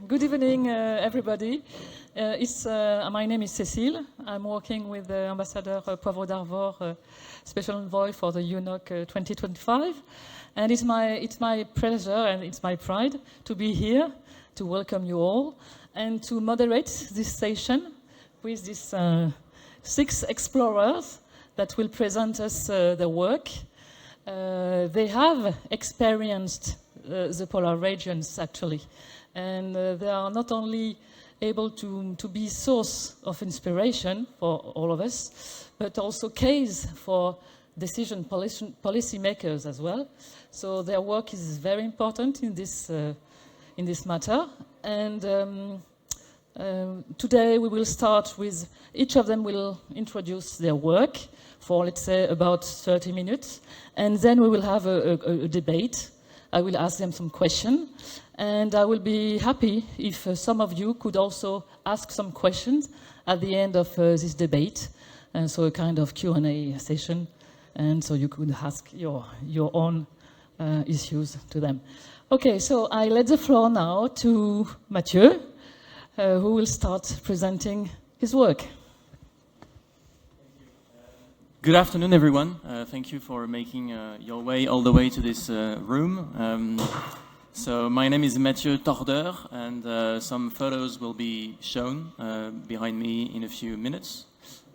Good evening, everybody. My name is Cécile. I'm working with Ambassador Poivre d'Arvor, Special Envoy for the UNOC 2025. And it's my pleasure and it's my pride to be here, to welcome you all, and to moderate this session with these 6 explorers that will present us their work. They have experienced the polar regions, actually. And they are not only able to be source of inspiration for all of us, but also case for policy makers as well. So their work is very important in this matter. And today we will start with, each of them will introduce their work for, let's say, about 30 minutes. And then we will have a debate. I will ask them some questions. And I will be happy if some of you could also ask some questions at the end of this debate. And so a kind of Q&A session. And so you could ask your own issues to them. Okay, so I let the floor now to Mathieu, who will start presenting his work. Good afternoon, everyone. Thank you for making your way all the way to this room. So my name is Mathieu Tordeur, and some photos will be shown behind me in a few minutes,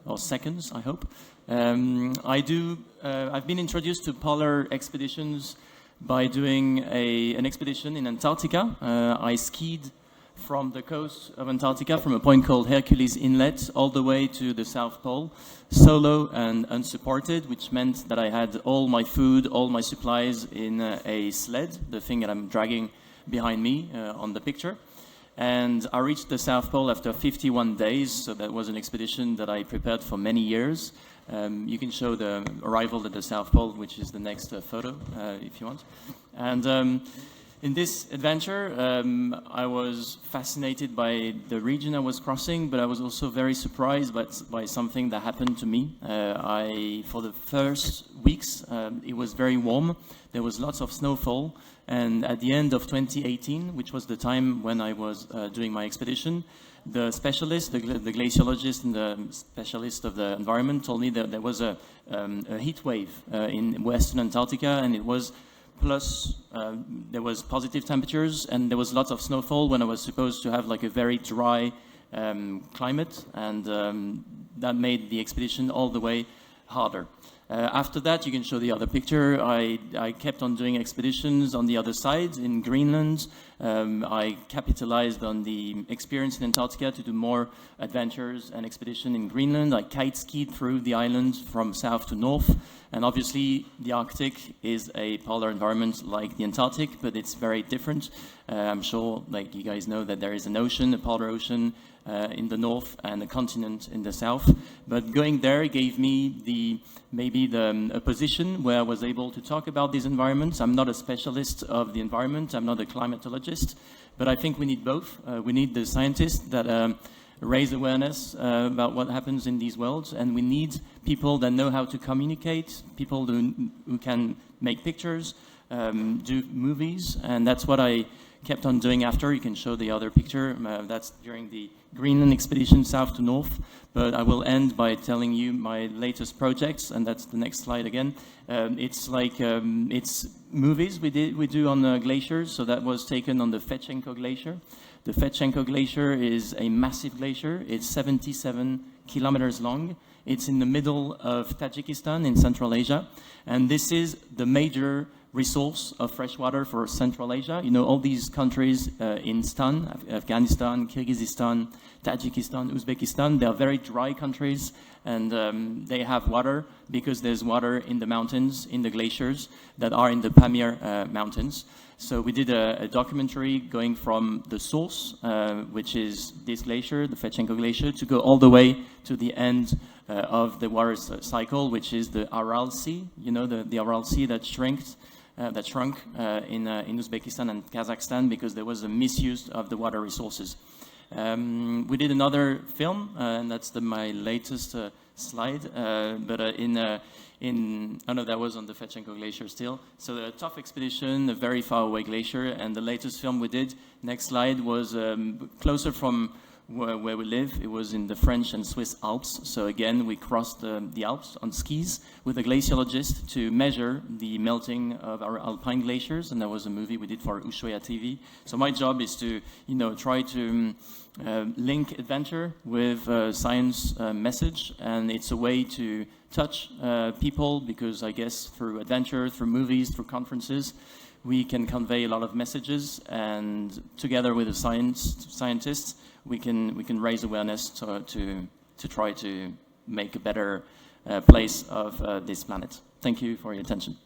or seconds, I hope. I've been introduced to polar expeditions by doing an expedition in Antarctica. I skied from the coast of Antarctica, from a point called Hercules Inlet, all the way to the South Pole, solo and unsupported, which meant that I had all my food, all my supplies in a sled, the thing that I'm dragging behind me on the picture. And I reached the South Pole after 51 days, so that was an expedition that I prepared for many years. You can show the arrival at the South Pole, which is the next photo, if you want. And in this adventure, I was fascinated by the region I was crossing, but I was also very surprised by something that happened to me. For the first weeks, it was very warm. There was lots of snowfall. And at the end of 2018, which was the time when I was doing my expedition, the specialist, the glaciologist and the specialist of the environment told me that there was a heat wave in Western Antarctica, and it was there was positive temperatures, and there was lots of snowfall when I was supposed to have like a very dry climate, and that made the expedition all the way harder. After that, you can show the other picture. I kept on doing expeditions on the other side in Greenland. I capitalized on the experience in Antarctica to do more adventures and expedition in Greenland. I kite skied through the island from south to north. And obviously, the Arctic is a polar environment like the Antarctic, but it's very different. I'm sure, like you guys know, that there is an ocean, a polar ocean in the north and a continent in the south. But going there gave me a position where I was able to talk about these environments. I'm not a specialist of the environment. I'm not a climatologist, but I think we need both. We need the scientists that raise awareness about what happens in these worlds, and we need people that know how to communicate, people who can make pictures, do movies, and that's what I kept on doing after. You can show the other picture. That's during the Greenland expedition south to north, but I will end by telling you my latest projects, and that's the next slide again. It's movies we do on the glaciers, so that was taken on the Fechenko Glacier. The Fechenko Glacier is a massive glacier. It's 77 kilometers long. It's in the middle of Tajikistan in Central Asia, and this is the major resource of fresh water for Central Asia. You know, all these countries in Stan, Afghanistan, Kyrgyzstan, Tajikistan, Uzbekistan, they are very dry countries, and they have water because there's water in the mountains, in the glaciers that are in the Pamir mountains. So we did a documentary going from the source, which is this glacier, the Fechenko Glacier, to go all the way to the end of the water cycle, which is the Aral Sea. You know, the Aral Sea that shrunk in Uzbekistan and Kazakhstan because there was a misuse of the water resources. We did another film, and that's my latest slide, but oh no, that was on the Fechenko Glacier still. So the tough expedition, a very far away glacier, and the latest film we did, next slide, was closer from where we live. It was in the French and Swiss Alps. So again, we crossed the Alps on skis with a glaciologist to measure the melting of our alpine glaciers, and that was a movie we did for Ushuaia TV. So my job is to, try to link adventure with science message, and it's a way to touch people, because I guess through adventure, through movies, through conferences, we can convey a lot of messages, and together with the scientists, we can raise awareness to try to make a better place of this planet. Thank you for your attention.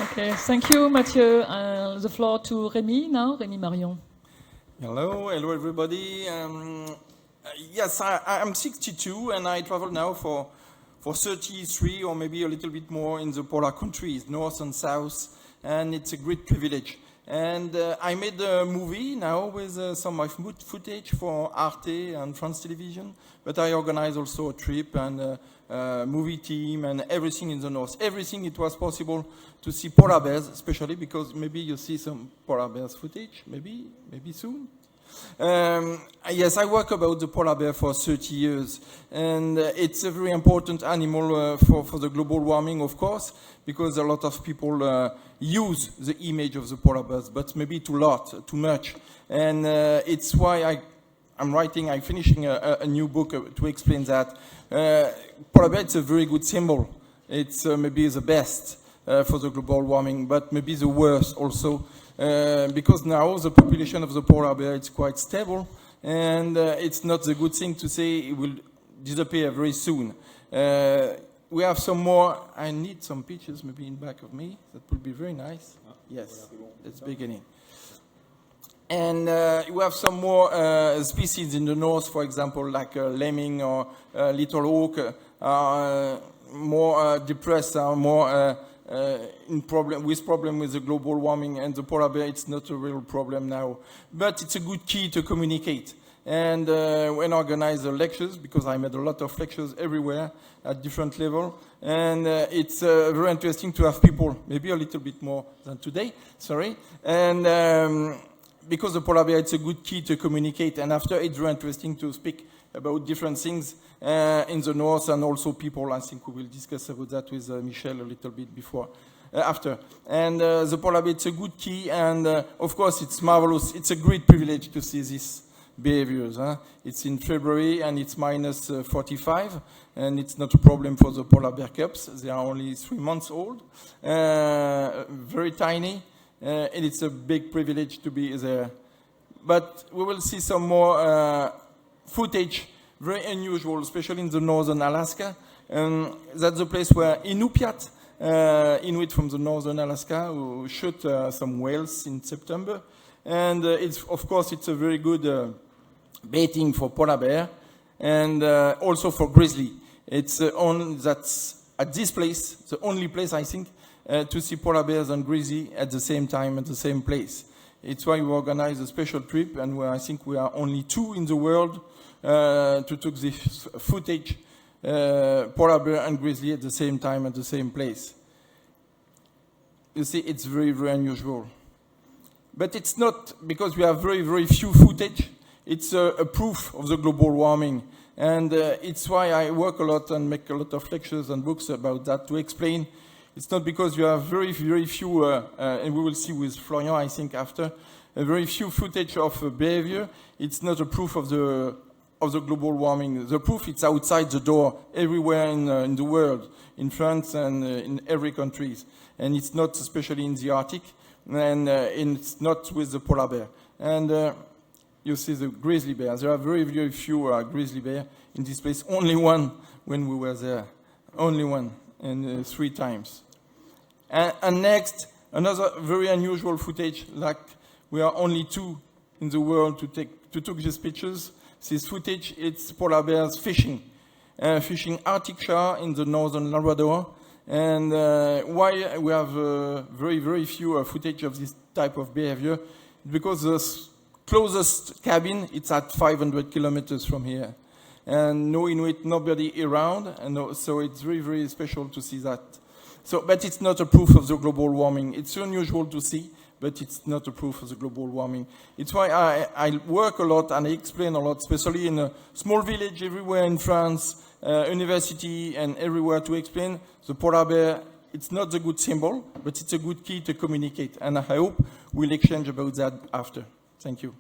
Okay, thank you, Mathieu. The floor to Rémi now, Rémi Marion. Hello everybody. Yes, I'm 62 and I travel now for 33 or maybe a little bit more in the polar countries, north and south, and it's a great privilege. And I made a movie now with some of my footage for Arte and France Television, but I organize also a trip and a movie team and everything in the north. Everything it was possible to see polar bears, especially because maybe you see some polar bears footage, maybe soon. Yes, I work about the polar bear for 30 years, and it's a very important animal for the global warming, of course, because a lot of people use the image of the polar bears, but maybe too much, and it's why I'm finishing a new book to explain that. Polar bear, it's a very good symbol. It's maybe the best for the global warming, but maybe the worst also. Because now the population of the polar bear is quite stable, and it's not the good thing to say it will disappear very soon. We have some more. I need some pictures maybe in back of me. That would be very nice. Yes, that's beginning. And we have some more species in the north, for example, like lemming or little hawk, more depressed, more with problem with the global warming, and the polar bear, it's not a real problem now. But it's a good key to communicate. And when I organize the lectures, because I made a lot of lectures everywhere at different levels, and it's very interesting to have people, maybe a little bit more than today, sorry. And because the polar bear, it's a good key to communicate. And after, it's very interesting to speak about different things in the north, and also people. I think we will discuss about that with Michel a little bit after. And the polar bear, it's a good key, and of course it's marvelous. It's a great privilege to see these behaviors. It's in February and it's minus 45, and it's not a problem for the polar bear cubs. They are only 3 months old, very tiny, and it's a big privilege to be there. But we will see some more footage, very unusual, especially in the northern Alaska. That's the place where Inupiat, Inuit from the northern Alaska, who shoot some whales in September. And of course, it's a very good baiting for polar bear, and also for grizzly. It's that's at this place, the only place, I think, to see polar bears and grizzly at the same time, at the same place. It's why we organize a special trip, and where I think we are only 2 in the world to take this footage, polar bear and grizzly at the same time, at the same place. You see, it's very, very unusual. But it's not because we have very, very few footage. It's a proof of the global warming. And it's why I work a lot and make a lot of lectures and books about that, to explain. It's not because you have very, very few, and we will see with Florian, I think, after, a very few footage of behavior. It's not a proof of the global warming. The proof, it's outside the door, everywhere in the world, in France and in every country. And it's not especially in the Arctic, and it's not with the polar bear. And you see the grizzly bear. There are very, very few grizzly bear in this place. Only one when we were there. Only one, and 3 times. And next, another very unusual footage, like we are only 2 in the world to take these pictures. This footage, it's polar bears fishing Arctic char in the northern Labrador. And why we have very, very few footage of this type of behavior? Because closest cabin, it's at 500 kilometers from here. And no Inuit, nobody around, and so it's very, very special to see that. So, but it's not a proof of the global warming. It's unusual to see, but it's not a proof of the global warming. It's why I work a lot and I explain a lot, especially in a small village everywhere in France, university and everywhere, to explain the polar bear. It's not a good symbol, but it's a good key to communicate. And I hope we'll exchange about that after. Thank you.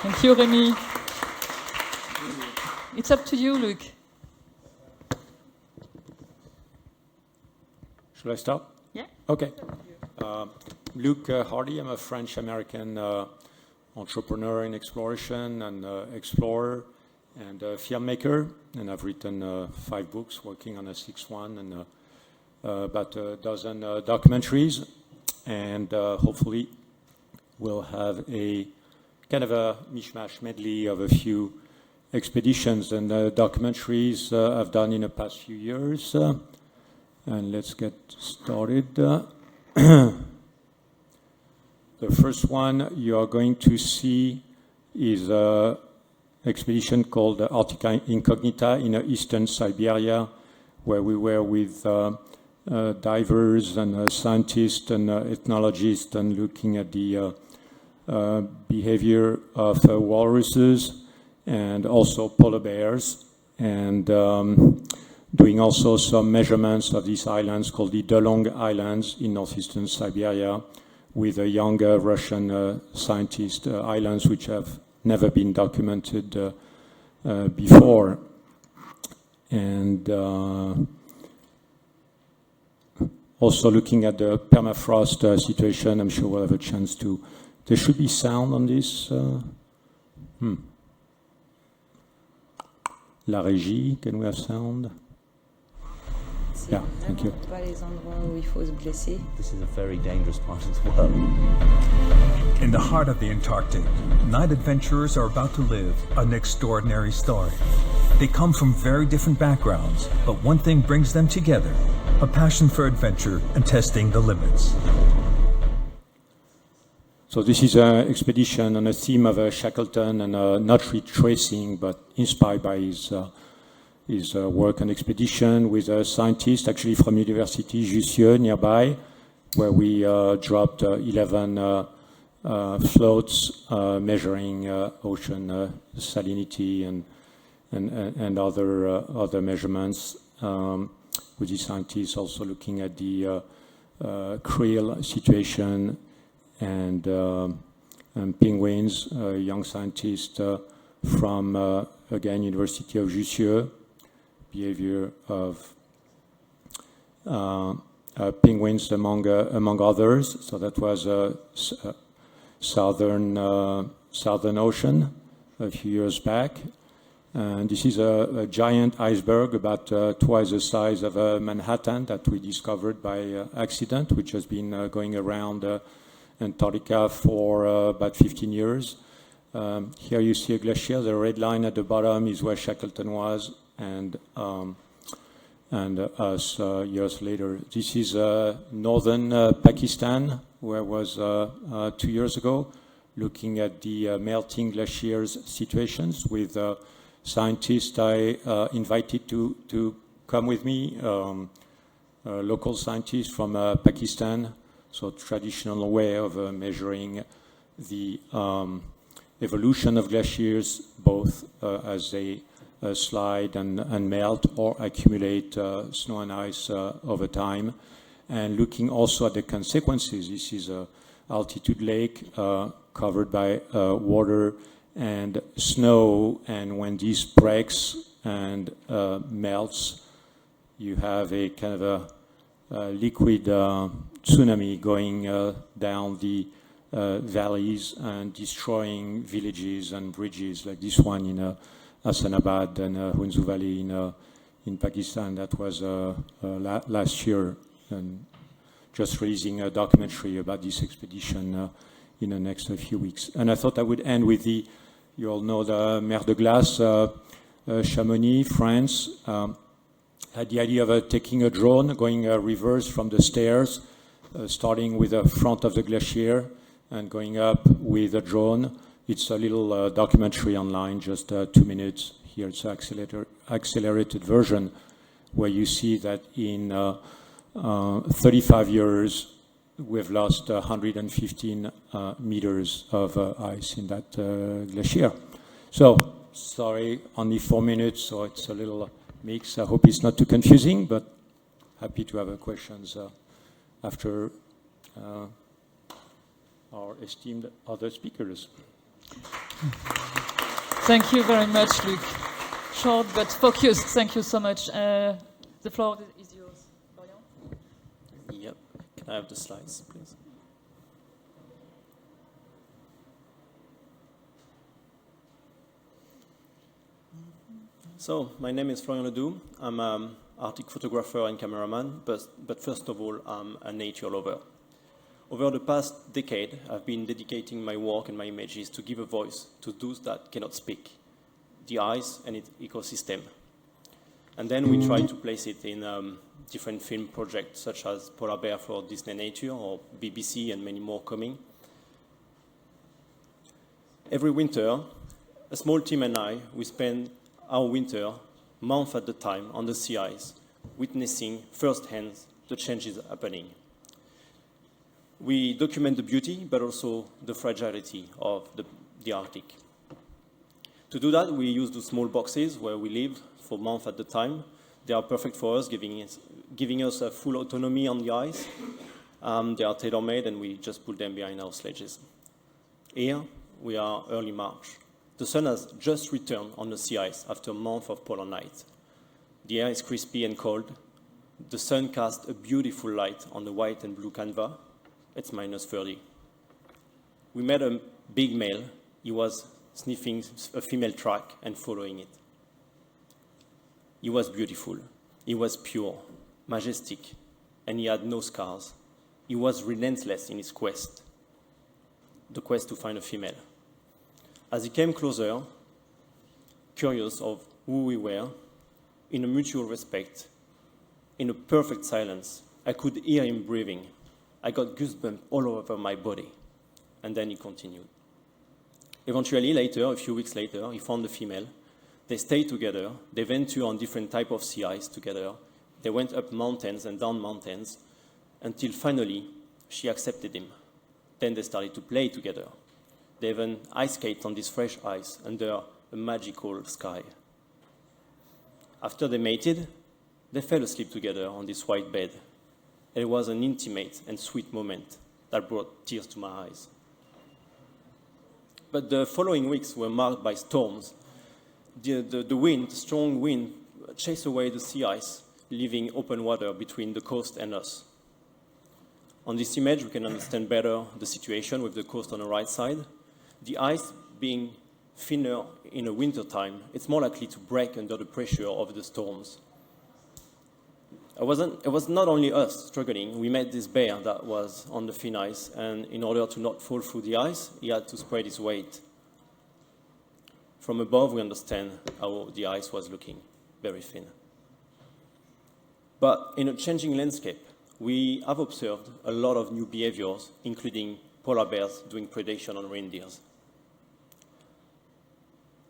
Thank you, Rémi. It's up to you, Luc. Should I start? Yeah. Okay. Luc Hardy, I'm a French-American entrepreneur in exploration and explorer and filmmaker, and I've written 5 books, working on a 6th one, and about a dozen documentaries, and hopefully we'll have a kind of a mishmash medley of a few expeditions and documentaries I've done in the past few years. And let's get started. The first one you are going to see is an expedition called Arctica Incognita in eastern Siberia, where we were with divers and scientists and ethnologists and looking at the behavior of walruses and also polar bears, and doing also some measurements of these islands called the Delong Islands in northeastern Siberia with a younger Russian scientist, islands which have never been documented before. And also looking at the permafrost situation, I'm sure we'll have a chance to... There should be sound on this. La régie, can we have sound? Yeah, thank you. Pas les endroits où il faut se blesser. This is a very dangerous part of the world. In the heart of the Antarctic, 9 adventurers are about to live an extraordinary story. They come from very different backgrounds, but one thing brings them together: a passion for adventure and testing the limits. So this is an expedition on a theme of Shackleton, and not retracing, but inspired by his work and expedition with a scientist actually from University Jussieu nearby, where we dropped 11 floats measuring ocean salinity and other measurements. With the scientists also looking at the krill situation and penguins, a young scientist from again University of Jussieu. Behavior of penguins among others. So that was southern ocean a few years back. And this is a giant iceberg about twice the size of Manhattan that we discovered by accident, which has been going around Antarctica for about 15 years. Here you see a glacier. The red line at the bottom is where Shackleton was, and us years later. This is northern Pakistan, where I was 2 years ago, looking at the melting glaciers situations with scientists I invited to come with me, local scientists from Pakistan. So traditional way of measuring the evolution of glaciers, both as they slide and melt or accumulate snow and ice over time, and looking also at the consequences. This is an altitude lake covered by water and snow, and when this breaks and melts, you have a kind of a liquid tsunami going down the valleys and destroying villages and bridges, like this one in Hassanabad and Hunzu Valley in Pakistan. That was last year, and just releasing a documentary about this expedition in the next few weeks. And I thought I would end with you all know the Mer de Glace, Chamonix, France. Had the idea of taking a drone, going reverse from the stairs, starting with the front of the glacier, and going up with a drone. It's a little documentary online, just 2 minutes. Here it's an accelerated version where you see that in 35 years, we've lost 115 meters of ice in that glacier. So, sorry, only 4 minutes, so it's a little mix. I hope it's not too confusing, but happy to have questions after our esteemed other speakers. Thank you very much, Luc. Short but focused. Thank you so much. The floor is yours. Florian? Yep. Can I have the slides, please? So, my name is Florian Ledoux. I'm an Arctic photographer and cameraman, but first of all, I'm a nature lover. Over the past decade, I've been dedicating my work and my images to give a voice to those that cannot speak, the ice and its ecosystem. And then we try to place it in different film projects, such as Polar Bear for Disney Nature or BBC and many more coming. Every winter, a small team and I, we spend our winter, month at a time, on the sea ice, witnessing firsthand the changes happening. We document the beauty, but also the fragility of the Arctic. To do that, we use the small boxes where we live for months at a time. They are perfect for us, giving us a full autonomy on the ice. They are tailor-made, and we just put them behind our sledges. Here, we are early March. The sun has just returned on the sea ice after a month of polar night. The air is crispy and cold. The sun casts a beautiful light on the white and blue canvas. It's minus 30. We met a big male. He was sniffing a female track and following it. He was beautiful. He was pure, majestic, and he had no scars. He was relentless in his quest, the quest to find a female. As he came closer, curious of who we were, in a mutual respect, in a perfect silence, I could hear him breathing. I got goosebumps all over my body. And then he continued. Eventually, later, a few weeks later, he found the female. They stayed together. They ventured on different types of sea ice together. They went up mountains and down mountains until finally she accepted him. Then they started to play together. They even ice skated on this fresh ice under a magical sky. After they mated, they fell asleep together on this white bed. It was an intimate and sweet moment that brought tears to my eyes. But the following weeks were marked by storms. The wind, strong wind, chased away the sea ice, leaving open water between the coast and us. On this image, we can understand better the situation with the coast on the right side. The ice being thinner in the winter time, it's more likely to break under the pressure of the storms. It was not only us struggling. We met this bear that was on the thin ice, and in order to not fall through the ice, he had to spread his weight. From above, we understand how the ice was looking, very thin. But in a changing landscape, we have observed a lot of new behaviors, including polar bears doing predation on reindeers.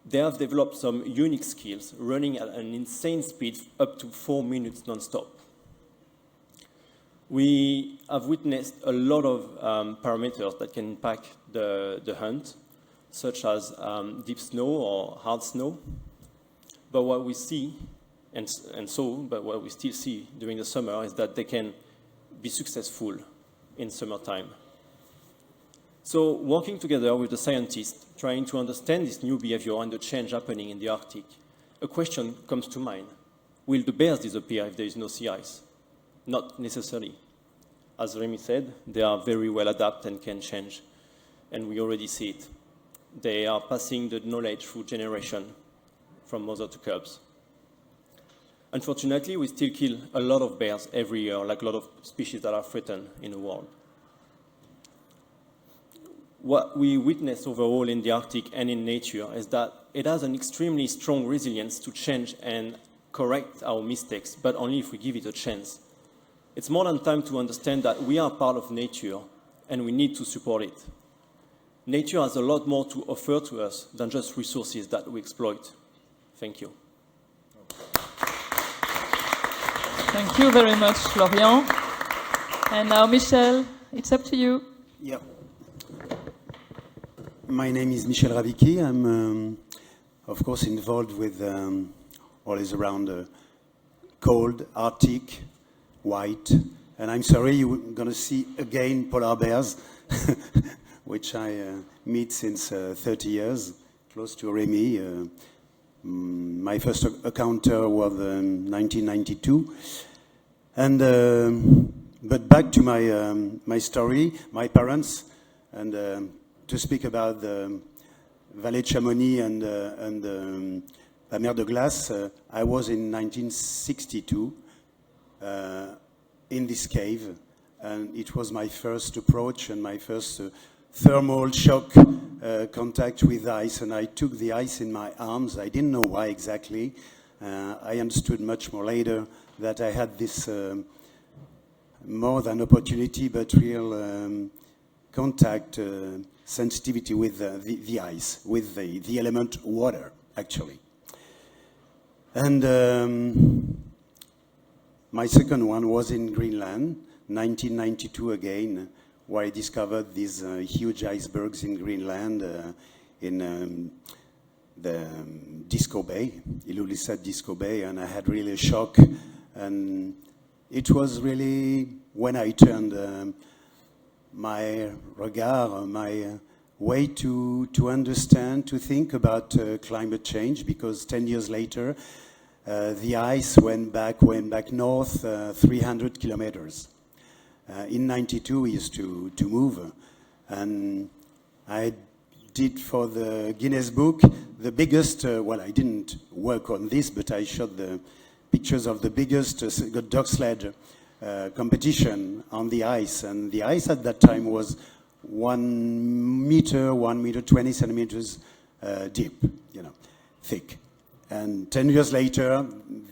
They have developed some unique skills, running at an insane speed up to 4 minutes non-stop. We have witnessed a lot of parameters that can impact the hunt, such as deep snow or hard snow. But what we see, but what we still see during the summer is that they can be successful in summertime. So working together with the scientists, trying to understand this new behavior and the change happening in the Arctic, a question comes to mind. Will the bears disappear if there is no sea ice? Not necessarily. As Remy said, they are very well adapted and can change, and we already see it. They are passing the knowledge through generation from mother to cubs. Unfortunately, we still kill a lot of bears every year, like a lot of species that are threatened in the world. What we witness overall in the Arctic and in nature is that it has an extremely strong resilience to change and correct our mistakes, but only if we give it a chance. It's more than time to understand that we are part of nature and we need to support it. nature has a lot more to offer to us than just resources that we exploit. Thank you. Thank you very much, Florian. And now, Michel, it's up to you. Yeah. My name is Michel Ravicki. I'm, of course, involved with all is around cold, Arctic, white. And I'm sorry you're going to see again polar bears, which I meet since 30 years, close to Remy. My first encounter was 1992. And, but back to my story, my parents, and to speak about the Vallée de Chamonix and La Mer de Glace, I was in 1962 in this cave, and it was my first approach and my first thermal shock contact with ice, and I took the ice in my arms. I didn't know why exactly. I understood much more later that I had this more than opportunity, but real contact, sensitivity with the ice, with the element water, actually. And my second one was in Greenland, 1992 again, where I discovered these huge icebergs in Greenland, in the Disco Bay, Ilulissat Disco Bay, and I had really a shock. And it was really when I turned my regard, my way to understand, to think about climate change, because 10 years later, the ice went back north 300 kilometers. In 92, we used to move, and I did for the Guinness Book the biggest, well, I didn't work on this, but I shot the pictures of the biggest dog sled competition on the ice, and the ice at that time was 1 meter, 20 centimeters deep, thick. And 10 years later,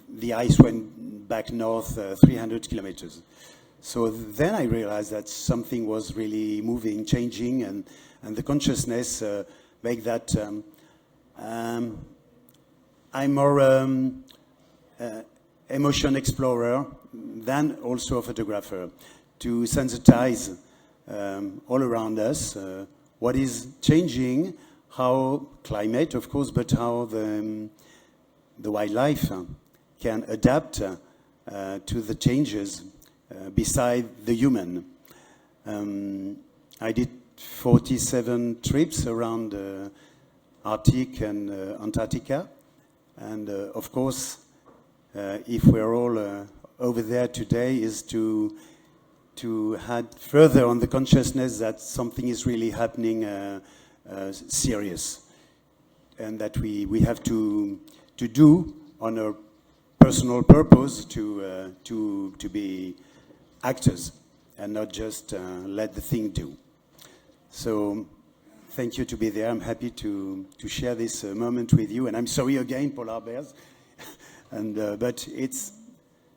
the ice went back north 300 kilometers. So then I realized that something was really moving, changing, and the consciousness make that I'm more emotion explorer than also a photographer, to sensitize all around us what is changing, how climate, of course, but how the wildlife can adapt to the changes beside the human. I did 47 trips around Arctic and Antarctica, and of course, if we're all over there today, is to add further on the consciousness that something is really happening serious, and that we have to do on a personal purpose to be actors and not just let the thing do. So thank you to be there. I'm happy to share this moment with you, and I'm sorry again, polar bears. And but it's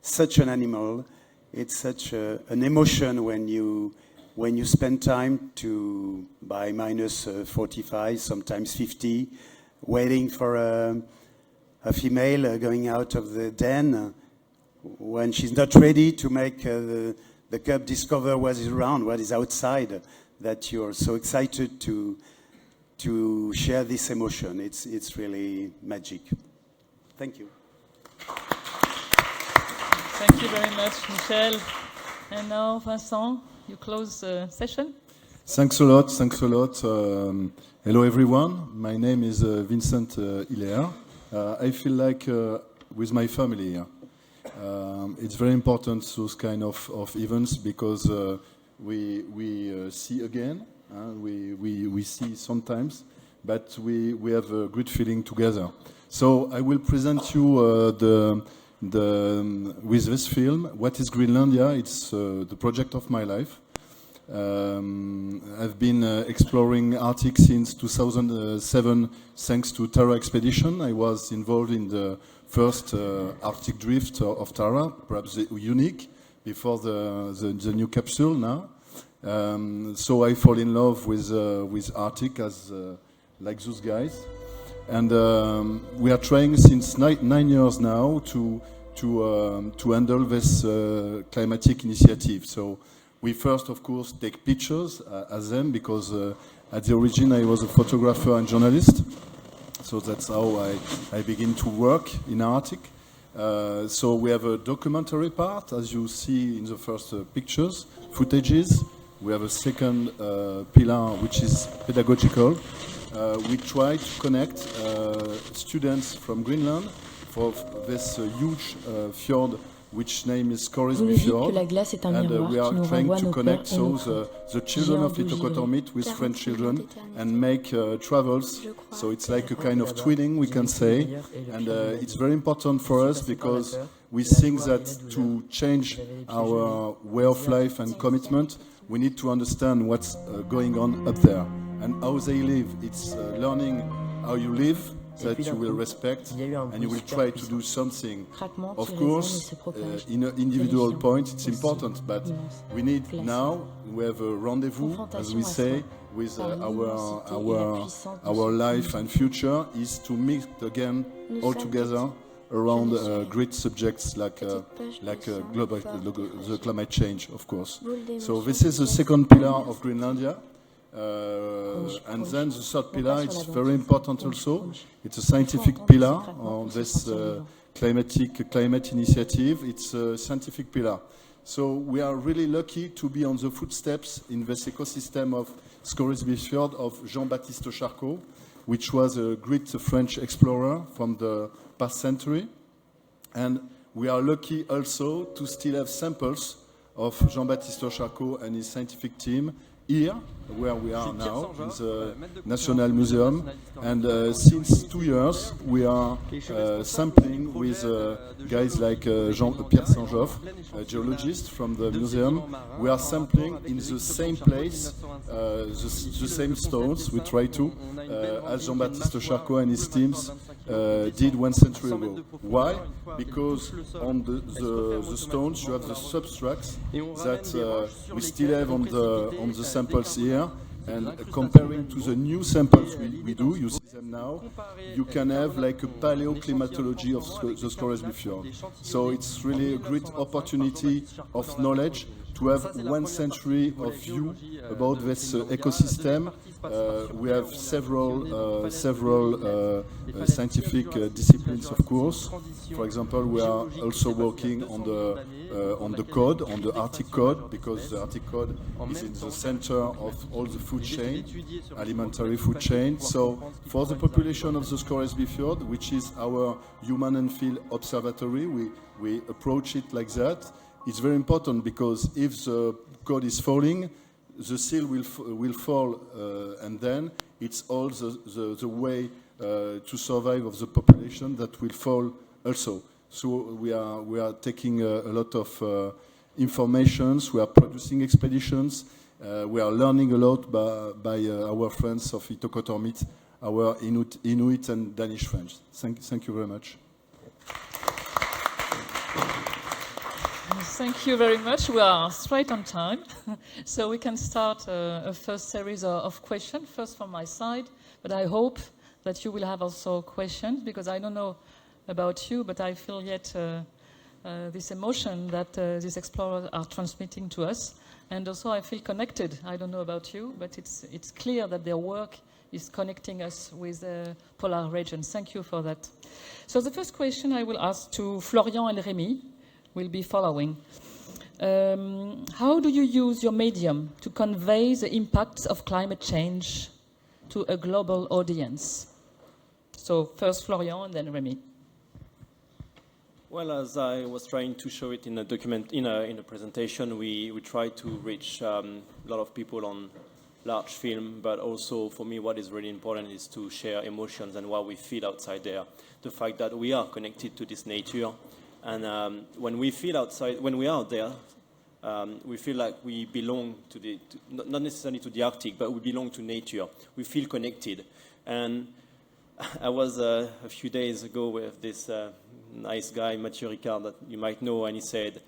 such an animal. It's such an emotion when you spend time by minus 45, sometimes 50, waiting for a female going out of the den when she's not ready to make the cub discover what is around, what is outside, that you're so excited to share this emotion. It's really magic. Thank you. Thank you very much, Michel. And now, Vincent, you close the session. Thanks a lot. Thanks a lot. Hello, everyone. My name is Vincent Hilaire. I feel like with my family here. It's very important, those kind of events, because we see again, we see sometimes, but we have a good feeling together. So I will present you with this film, What is Greenlandia? It's the project of my life. I've been exploring Arctic since 2007 thanks to Tara expedition. I was involved in the first Arctic drift of Tara, perhaps unique, before the new capsule now. So I fall in love with Arctic as like those guys. And we are trying since 9 years now to handle this climatic initiative. So we first, of course, take pictures as them because at the origin I was a photographer and journalist. So that's how I begin to work in Arctic. So we have a documentary part, as you see in the first pictures, footages. We have a second pillar, which is pedagogical. We try to connect students from Greenland for this huge fjord, which name is Vous me dites que la glace est un miroir we are qui nous trying renvoie to nos connect peurs et nos so craintes. the children of Géant d'où Itokotormit with French children and make travels. So it's like a kind of twinning, we can say, and it's very important for us because we think that to change our way of life and commitment, we need to understand what's going on up there and how they live. It's learning how you live that you will respect and you will try to do something. Of course, in an individual point it's important, but we need now, we have a rendezvous, as we say, with our life and future is to meet again all together around great subjects like global, the climate change, of course. So this is the second pillar of Greenlandia. And then the third pillar, it's very important also. It's a scientific pillar on this climate initiative. It's a scientific pillar. So we are really lucky to be on the footsteps in this ecosystem of Scoresby Fjord of Jean-Baptiste Charcot, which was a great French explorer from the past century. And we are lucky also to still have samples of Jean-Baptiste Charcot and his scientific team here, where we are now, in the National Museum. And since 2 years, we are sampling with guys like Pierre Saint-Joffre, a geologist from the museum. We are sampling in the same place, the same stones, we try to, as Jean-Baptiste Charcot and his teams did 1 century ago. Why? Because on the stones you have the substrates that we still have on the samples here, and comparing to the new samples we do, you see them now, you can have like a paleoclimatology of the Scoresby Fjord. So it's really a great opportunity of knowledge to have 1 century of view about this ecosystem. We have several scientific disciplines, of course. For example, we are also working on the code, on the Arctic code, because the Arctic code is in the center of all the food chain, alimentary food chain. So for the population of the Scoresby Fjord, which is our human and field observatory, we approach it like that. It's very important because if the code is falling, the seal will fall, and then it's all the way to survive of the population that will fall also. So we are taking a lot of informations. We are producing expeditions. We are learning a lot by our friends of Itokotormit, our Inuit and Danish friends. Thank you very much. Thank you very much. We are straight on time. So we can start a first series of questions, first from my side, but I hope that you will have also questions, because I don't know about you, but I feel yet this emotion that these explorers are transmitting to us. And also I feel connected. I don't know about you, but it's clear that their work is connecting us with the polar regions. Thank you for that. So the first question I will ask to Florian and Rémi will be following. How do you use your medium to convey the impacts of climate change to a global audience? So first Florian and then Rémi. Well, as I was trying to show it in a document, in a presentation, we try to reach a lot of people on large film, but also for me what is really important is to share emotions and what we feel outside there. The fact that we are connected to this nature. And when we feel outside, when we are out there, we feel like we belong to not necessarily to the Arctic, but we belong to nature. We feel connected. And I was a few days ago with this nice guy, Mathieu Ricard, that you might know, and he said,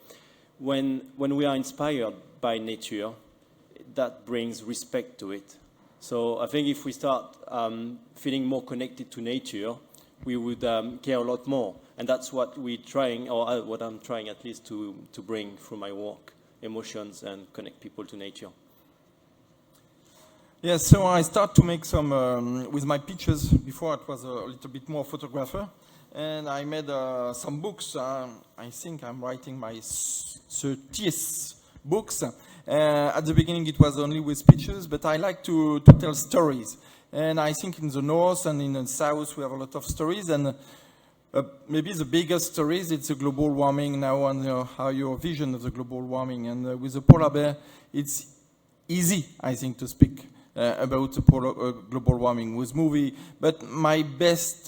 when we are inspired by nature, that brings respect to it. So I think if we start feeling more connected to nature, we would care a lot more. And that's what we're trying, or what I'm trying at least to bring through my work, emotions and connect people to nature. Yes, so I start to make some, with my pictures. Before it was a little bit more photographer. And I made some books. I think I'm writing my 30th books. At the beginning it was only with pictures, but I like to tell stories. And I think in the north and in the south we have a lot of stories. And maybe the biggest stories, it's the global warming now and how your vision of the global warming. And with the polar bear, it's easy, I think, to speak about the global warming with movie. But my best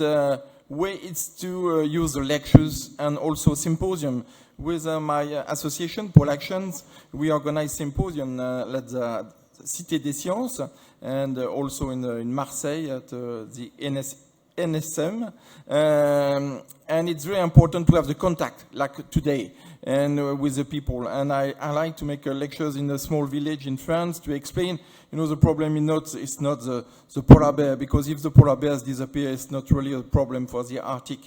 way is to use the lectures and also symposium. With my association, Pôle Actions, we organize symposium at the Cité des Sciences and also in Marseille at the NSM. And it's very important to have the contact, like today, and with the people. And I like to make lectures in a small village in France to explain, the problem is not the polar bear, because if the polar bears disappear, it's not really a problem for the Arctic.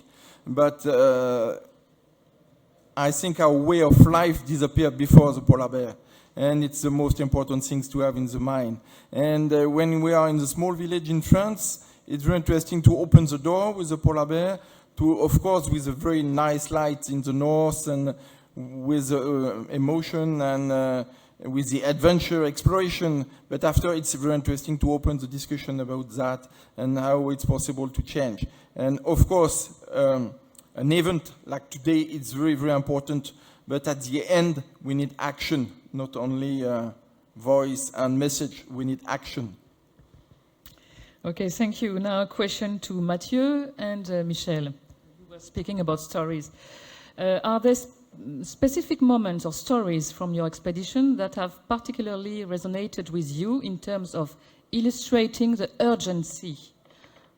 But I think our way of life disappeared before the polar bear. And it's the most important things to have in the mind. And when we are in the small village in France, it's very interesting to open the door with the polar bear, of course, with a very nice light in the north and with emotion and with the adventure exploration. But after, it's very interesting to open the discussion about that and how it's possible to change. And of course, an event like today is very, very important. But at the end, we need action, not only voice and message. We need action. Okay, thank you. Now a question to Mathieu and Michel. You were speaking about stories. Are there specific moments or stories from your expedition that have particularly resonated with you in terms of illustrating the urgency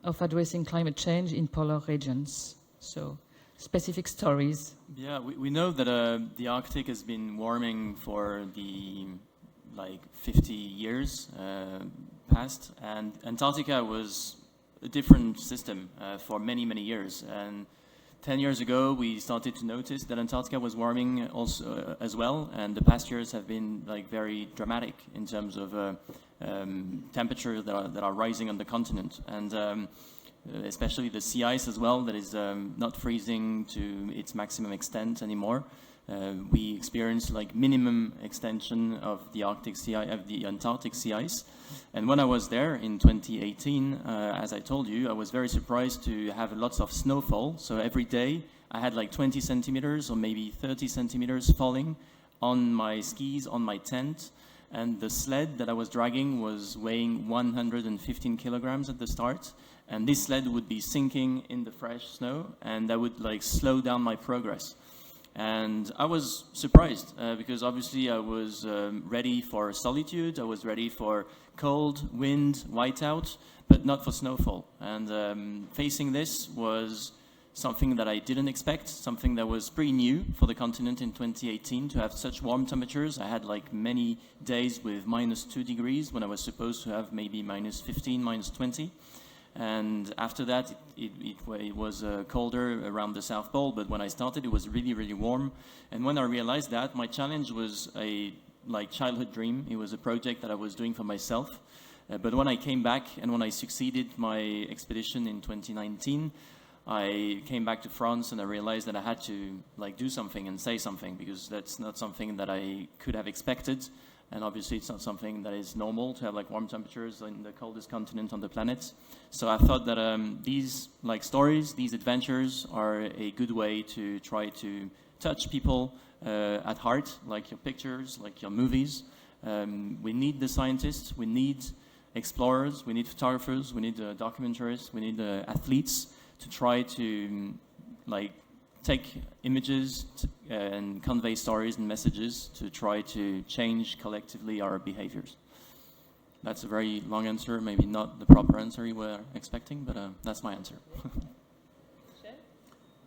of addressing climate change in polar regions? So, specific stories. Yeah, we know that the Arctic has been warming for the 50 years past, and Antarctica was a different system for many, many years. And 10 years ago, we started to notice that Antarctica was warming also as well, and the past years have been very dramatic in terms of temperatures that are rising on the continent, and especially the sea ice as well, that is not freezing to its maximum extent anymore. We experienced minimum extension of the Antarctic sea ice. And when I was there in 2018, as I told you, I was very surprised to have lots of snowfall. So every day I had 20 centimeters or maybe 30 centimeters falling on my skis, on my tent. And the sled that I was dragging was weighing 115 kilograms at the start. And this sled would be sinking in the fresh snow, and that would slow down my progress. And I was surprised because obviously I was ready for solitude, I was ready for cold, wind, whiteout, but not for snowfall. And facing this was something that I didn't expect, something that was pretty new for the continent in 2018 to have such warm temperatures. I had many days with -2 degrees when I was supposed to have maybe -15, -20. And after that, it was colder around the South Pole, but when I started, it was really, really warm. And when I realized that, my challenge was a childhood dream. It was a project that I was doing for myself. But when I came back and when I succeeded my expedition in 2019, I came back to France and I realized that I had to do something and say something, because that's not something that I could have expected. And obviously it's not something that is normal to have warm temperatures in the coldest continent on the planet. So I thought that these stories, these adventures are a good way to try to touch people at heart, like your pictures, like your movies. We need the scientists, we need explorers, we need photographers, we need documentarists, we need athletes to try to take images and convey stories and messages to try to change collectively our behaviors. That's a very long answer, maybe not the proper answer you were expecting, but that's my answer.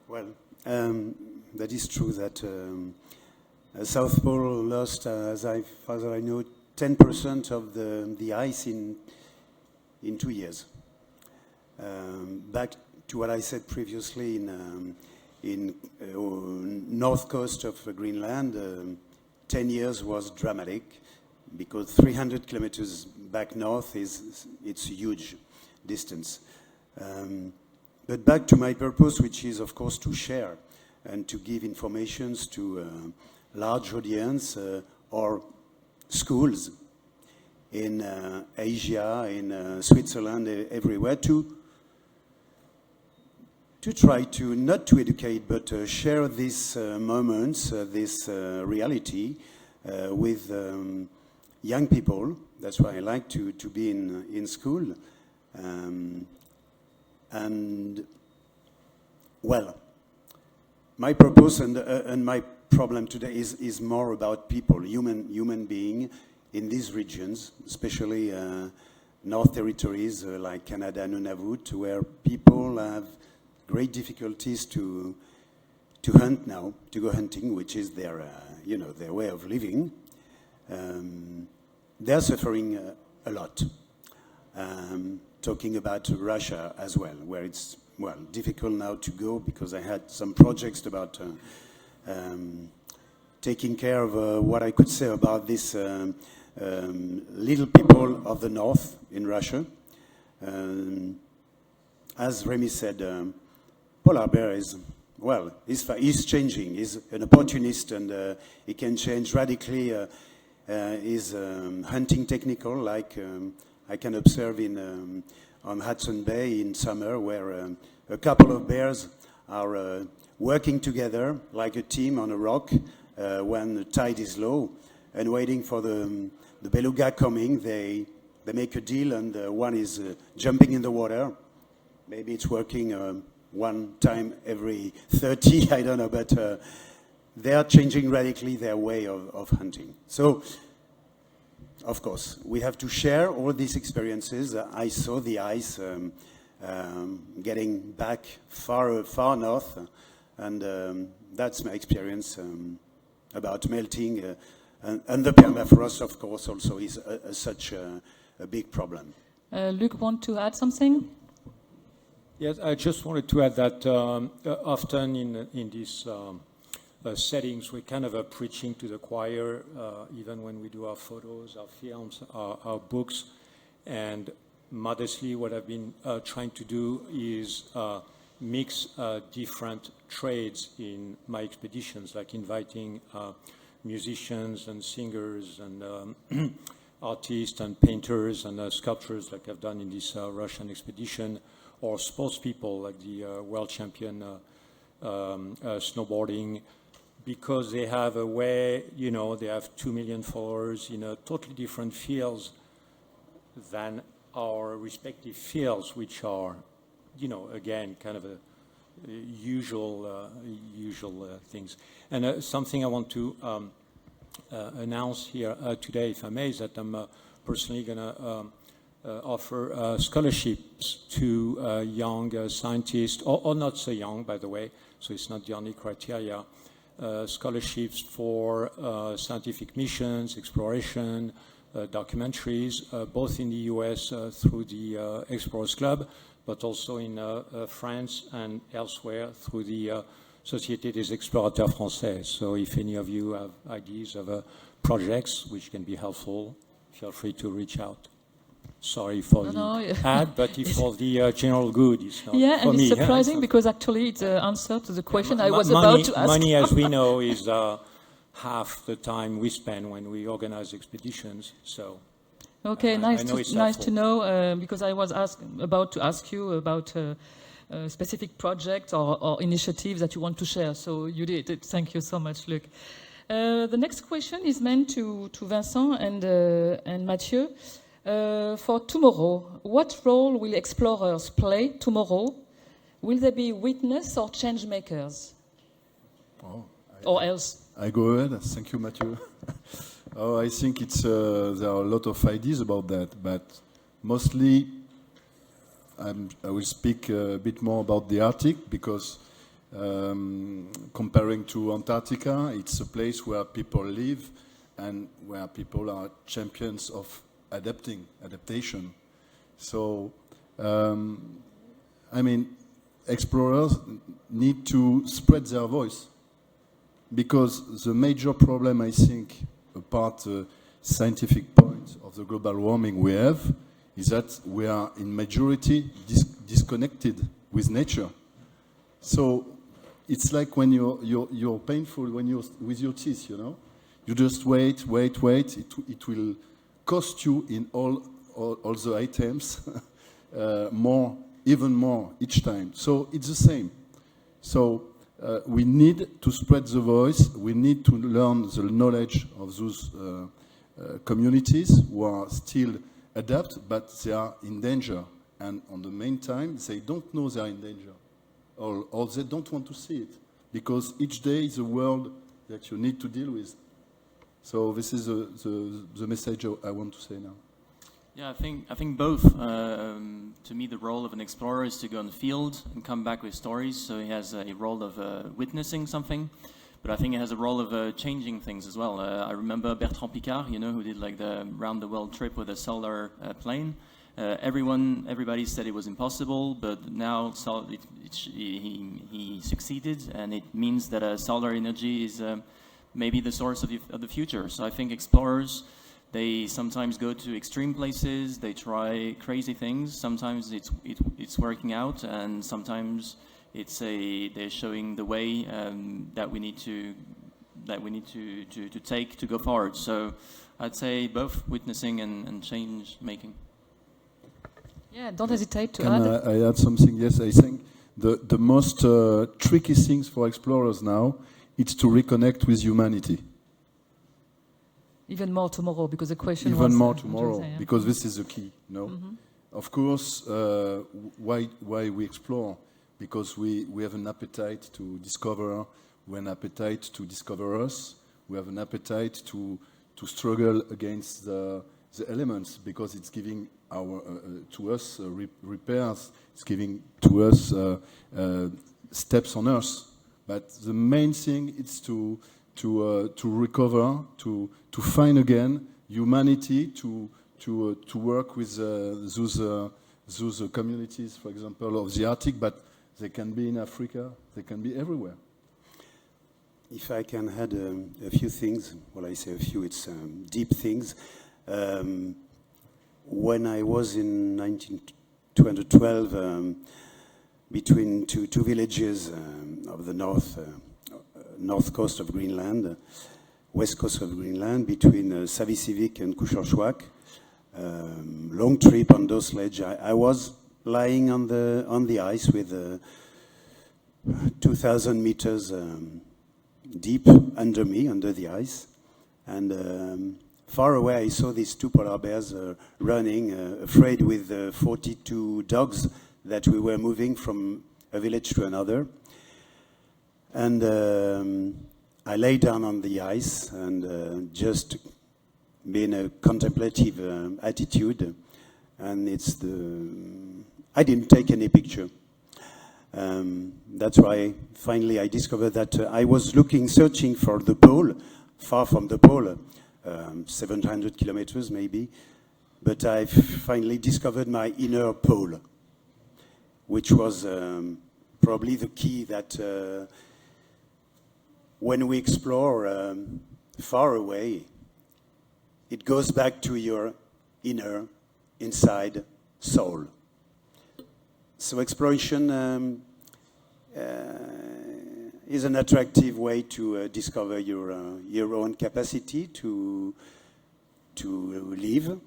Well, that is true that South Pole lost, as far as I know, 10% of the ice in 2 years. Back to what I said previously, in north coast of Greenland, 10 years was dramatic, because 300 kilometers back north it's a huge distance. But back to my purpose, which is of course to share and to give informations to large audience or schools in Asia, in Switzerland, everywhere, to try to, not to educate, but share these moments, this reality with young people. That's why I like to be in school. And, well, my purpose and my problem today is more about people, human being in these regions, especially North Territories like Canada and Nunavut, where people have great difficulties to hunt now, to go hunting, which is their, their way of living. They're suffering a lot. Talking about Russia as well, where it's, well, difficult now to go, because I had some projects about taking care of what I could say about this little people of the north in Russia. As Remy said, polar bear is, well, he's changing. He's an opportunist, and he can change radically his hunting technical, like I can observe on Hudson Bay in summer, where a couple of bears are working together like a team on a rock when the tide is low, and waiting for the beluga coming. They make a deal, and one is jumping in the water. Maybe it's working one time every 30, I don't know, but they are changing radically their way of hunting. So, of course, we have to share all these experiences. I saw the ice getting back far north, and that's my experience about melting. And the permafrost, of course, also is such a big problem. Luc, want to add something? Yes, I just wanted to add that often in these settings, we're kind of preaching to the choir, even when we do our photos, our films, our books. And modestly, what I've been trying to do is mix different trades in my expeditions, like inviting musicians and singers and artists and painters and sculptors, like I've done in this Russian expedition, or sports people like the world champion snowboarding, because they have a way, they have 2 million followers in a totally different fields than our respective fields, which are, again, kind of a usual things. And something I want to announce here today, if I may, is that I'm personally going to offer scholarships to young scientists, or not so young, by the way, so it's not the only criteria, scholarships for scientific missions, exploration, documentaries, both in the US through the Explorers Club, but also in France and elsewhere through the Société des Explorateurs Français. So if any of you have ideas of projects which can be helpful, feel free to reach out. Sorry for the ad, but for the general good. It's not for and me. It's surprising because actually it's the answer to the question I was about to ask. Money, as we know, is half the time we spend when we organize expeditions. So, okay, nice to know, because I was about to ask you about a specific project or initiatives that you want to share. So you did. Thank you so much, Luc. The next question is meant to Vincent and Mathieu. For tomorrow, what role will explorers play tomorrow? Will they be witness or change makers? Or else? I go ahead. Thank you, Mathieu. I think there are a lot of ideas about that, but mostly I will speak a bit more about the Arctic, because comparing to Antarctica, it's a place where people live and where people are champions of adaptation. So, I mean, explorers need to spread their voice, because the major problem, I think, apart the scientific point of the global warming we have, is that we are in majority disconnected with nature. So it's like when you're painful when you're with your teeth, you know. You just wait. It will cost you in all the items even more each time. So it's the same. So we need to spread the voice. We need to learn the knowledge of those communities who are still adapt, but they are in danger. And on the main time, they don't know they are in danger, or they don't want to see it, because each day is a world that you need to deal with. So this is the message I want to say now. Yeah, I think both. To me, the role of an explorer is to go on the field and come back with stories. So he has a role of witnessing something, but I think he has a role of changing things as well. I remember Bertrand Piccard, you know, who did like the round-the-world trip with a solar plane. Everybody said it was impossible, but now he succeeded, and it means that solar energy is maybe the source of the future. So I think explorers, they sometimes go to extreme places, they try crazy things. Sometimes it's working out, and sometimes they're showing the way that we need to take to go forward. So I'd say both witnessing and change making. Yeah, don't hesitate to Can add. I add something? Yes, I think the most tricky things for explorers now is to reconnect with humanity. Even more tomorrow, because the question was... Even more tomorrow, because this is the key, no? Mm-hmm. Of course, why we explore? Because we have an appetite to discover, we have an appetite to discover us, we have an appetite to struggle against the elements, because it's giving to us repairs, it's giving to us steps on Earth. But the main thing is to recover, to find again humanity, to work with those communities, for example, of the Arctic, but they can be in Africa, they can be everywhere. If I can add a few things, well, I say a few, it's deep things. When I was in 212, between two villages of the north coast of Greenland, west coast of Greenland, between Savisivik and Kushorshwak, long trip on those sledge. I was lying on the ice with 2,000 meters deep under me, under the ice, and far away I saw these two polar bears running, afraid with 42 dogs that we were moving from a village to another. And I lay down on the ice and just be in a contemplative attitude. And I didn't take any picture. That's why finally I discovered that I was searching for the pole, far from the pole, 700 kilometers maybe. But I finally discovered my inner pole, which was probably the key that when we explore far away, it goes back to your inner, inside soul. So exploration is an attractive way to discover your own capacity to live,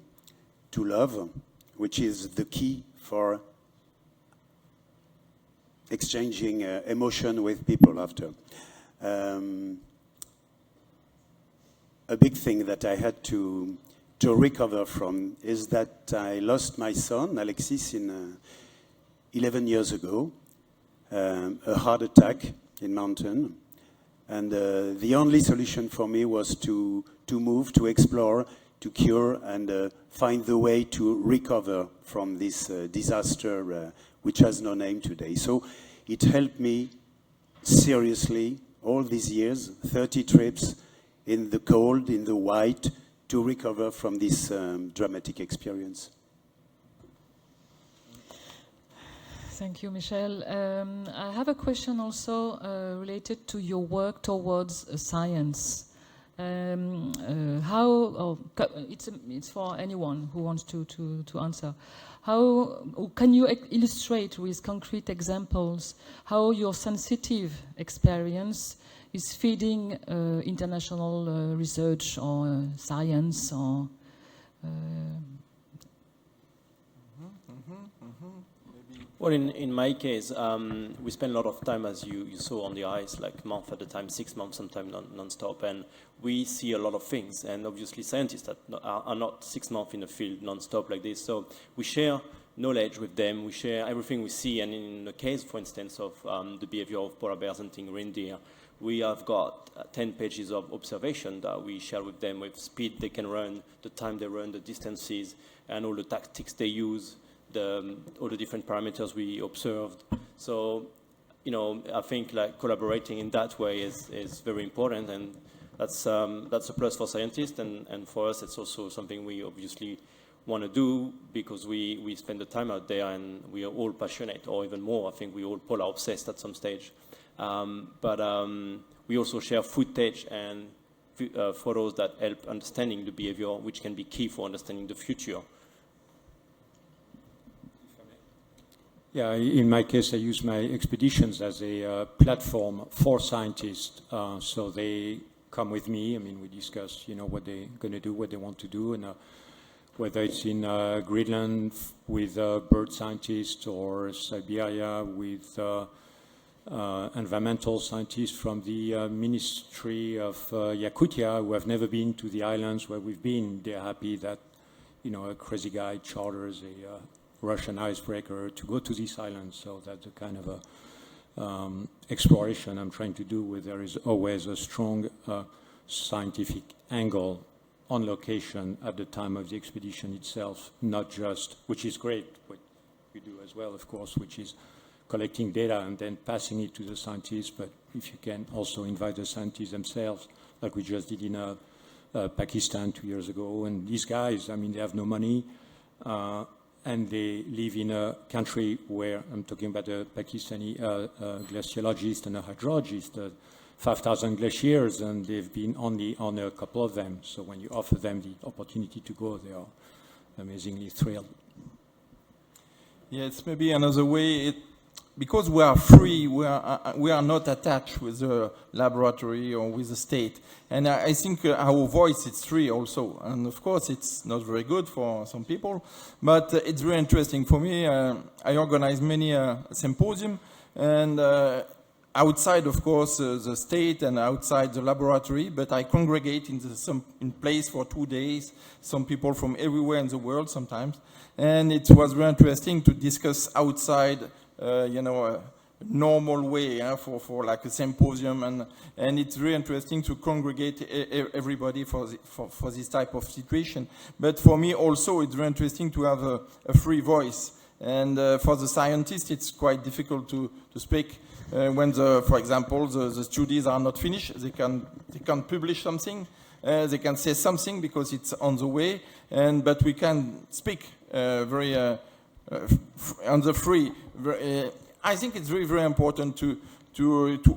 to love, which is the key for exchanging emotion with people after. A big thing that I had to recover from is that I lost my son, Alexis, 11 years ago, a heart attack in mountain. And the only solution for me was to move, to explore, to cure, and find the way to recover from this disaster, which has no name today. So it helped me seriously all these years, 30 trips. in the cold, in the white, to recover from this dramatic experience. Thank you, Michel. I have a question also related to your work towards science. It's for anyone who wants to answer. How can you illustrate with concrete examples how your sensitive experience is feeding international research or science or Well, in my case, we spend a lot of time, as you saw, on the ice, like month at a time, 6 months, sometimes non-stop, and we see a lot of things. And obviously, scientists that are not 6 months in the field non-stop like this. So we share knowledge with them. We share everything we see. And in the case, for instance, of the behavior of polar bears hunting reindeer, we have got 10 pages of observation that we share with them, with speed they can run, the time they run, the distances, and all the tactics they use. All the different parameters we observed. So, I think like collaborating in that way is very important, and that's a plus for scientists, and for us it's also something we obviously want to do because we spend the time out there and we are all passionate, or even more. I think we all polar obsessed at some stage. But we also share footage and photos that help understanding the behavior, which can be key for understanding the future. Yeah, in my case, I use my expeditions as a platform for scientists. So they come with me. I mean, we discuss, what they're going to do, what they want to do, and whether it's in Greenland with bird scientists or Siberia with environmental scientists from the Ministry of Yakutia who have never been to the islands where we've been. They're happy that, a crazy guy charters a Russian icebreaker to go to these islands. So that's the kind of exploration I'm trying to do, where there is always a strong scientific angle on location at the time of the expedition itself, not just, which is great, what you do as well, of course, which is collecting data and then passing it to the scientists, but if you can also invite the scientists themselves, like we just did in Pakistan 2 years ago. And these guys, I mean, they have no money, and they live in a country where, I'm talking about a Pakistani glaciologist and a hydrologist, 5,000 glaciers, and they've been only on a couple of them. So when you offer them the opportunity to go, they are amazingly thrilled. Yeah, it's maybe another way. Because we are free, we are not attached with the laboratory or with the state. And I think our voice is free also. And of course, it's not very good for some people, but it's very interesting for me. I organize many symposiums, and outside, of course, the state and outside the laboratory, but I congregate in place for 2 days, some people from everywhere in the world sometimes. And it was very interesting to discuss outside a normal way for like a symposium, and it's really interesting to congregate everybody for this type of situation. But for me also, it's very interesting to have a free voice. And for the scientists, it's quite difficult to speak when, for example, the studies are not finished. They can publish something, they can say something because it's on the way, but we can speak very on the free. I think it's very, very important to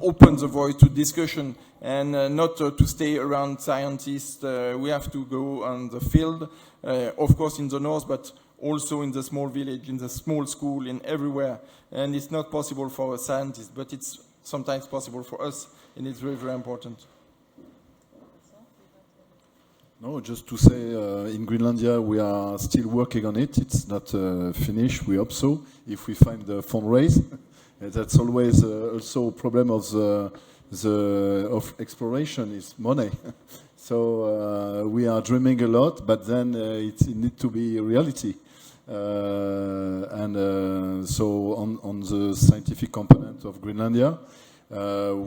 open the voice to discussion and not to stay around scientists. We have to go on the field, of course in the north, but also in the small village, in the small school, in everywhere. And it's not possible for a scientist, but it's sometimes possible for us, and it's very, very important. No, just to say, in Greenlandia, we are still working on it. It's not finished, we hope so, if we find the fundraise. That's always also a problem of exploration, is money. So we are dreaming a lot, but then it needs to be a reality. So on the scientific component of Greenlandia,